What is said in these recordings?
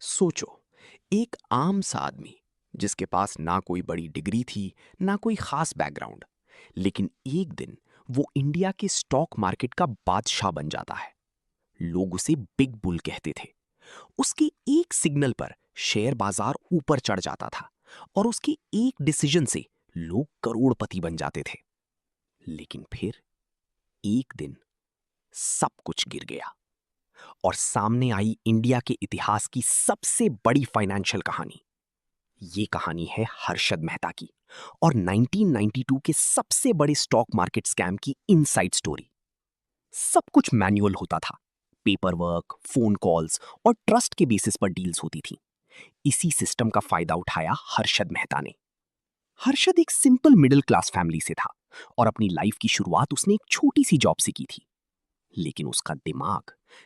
सोचो, एक आम सा आदमी जिसके पास ना कोई बड़ी डिग्री थी, ना कोई खास बैकग्राउंड, लेकिन एक दिन वो इंडिया के स्टॉक मार्केट का बादशाह बन जाता है। लोग उसे बिग बुल कहते थे। उसके एक सिग्नल पर शेयर बाजार ऊपर चढ़ जाता था और उसके एक डिसीजन से लोग करोड़पति बन जाते थे। लेकिन फिर एक दिन सब कुछ गिर गया और सामने आई इंडिया के इतिहास की सबसे बड़ी फाइनेंशियल कहानी। ये कहानी है हर्षद मेहता की और 1992 के सबसे बड़े स्टॉक मार्केट स्कैम की इनसाइड स्टोरी। सब कुछ मैन्युअल होता था। पेपर वर्क, फोन कॉल्स और ट्रस्ट के बेसिस पर डील्स होती थी। इसी सिस्टम का फायदा उठाया हर्षद मेहता ने। हर्षद एक सिंपल मिडिल क्लास फैमिली से था और अपनी लाइफ की शुरुआत उसने एक छोटी सी जॉब से की थी। लेकिन उसका दिमाग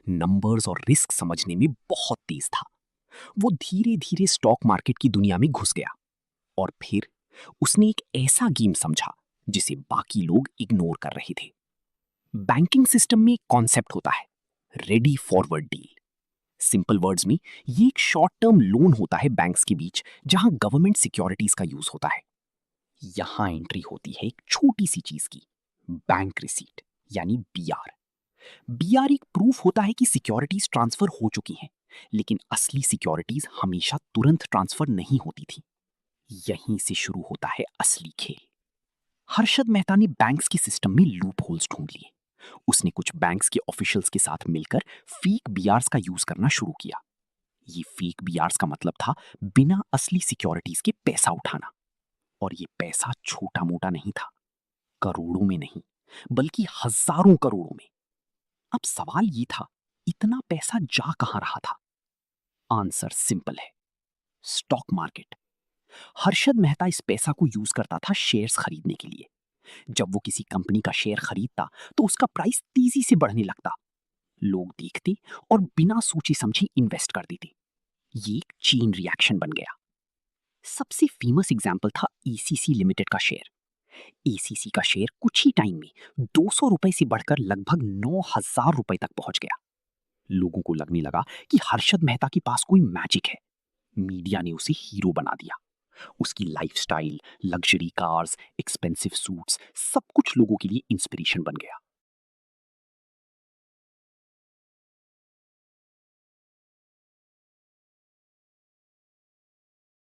नंबर्स और रिस्क समझने में बहुत तेज था। वो धीरे धीरे स्टॉक मार्केट की दुनिया में घुस गया और फिर उसने एक ऐसा गेम समझा जिसे बाकी लोग इग्नोर कर रहे थे। बैंकिंग सिस्टम में एक कॉन्सेप्ट होता है, ready forward deal. Simple words में ये एक शॉर्ट टर्म लोन होता है बैंक्स के बीच, जहां गवर्नमेंट सिक्योरिटीज का यूज होता है। यहां एंट्री होती है एक छोटी सी चीज की, बैंक रिसीट यानी बीआर। बीआर एक प्रूफ होता है कि सिक्योरिटीज ट्रांसफर हो चुकी हैं, लेकिन असली सिक्योरिटीज हमेशा तुरंत ट्रांसफर नहीं होती थी। यहीं से शुरू होता है असली खेल। हर्षद मेहता ने बैंक्स के सिस्टम में लूप होल्स ढूंढ लिए। उसने कुछ बैंक्स के ऑफिशियल्स के साथ मिलकर फेक बीआरस का यूज करना शुरू किया। ये फेक बीआरस का मतलब था बिना असली सिक्योरिटीज के पैसा उठाना। और ये पैसा छोटा मोटा नहीं था, करोड़ों में नहीं, बल्कि हजारों करोड़ों में। अब सवाल ये था, इतना पैसा जा कहां रहा था? आंसर सिंपल है, स्टॉक मार्केट। हर्षद मेहता इस पैसा को यूज करता था शेयर्स खरीदने के लिए। जब वो किसी कंपनी का शेयर खरीदता तो उसका प्राइस तेजी से बढ़ने लगता। लोग देखते और बिना सोचे समझे इन्वेस्ट कर देते। ये एक चेन रिएक्शन बन गया। सबसे फेमस एग्जाम्पल था एसीसी लिमिटेड का शेयर। एसीसी का शेयर कुछ ही टाइम में 200 रुपए से बढ़कर लगभग 9,000 रुपए तक पहुंच गया। लोगों को लगने लगा कि हर्षद मेहता के पास कोई मैजिक है। मीडिया ने उसे हीरो बना दिया। उसकी lifestyle, luxury cars, expensive suits, सब कुछ लोगों के लिए इंस्पिरेशन बन गया।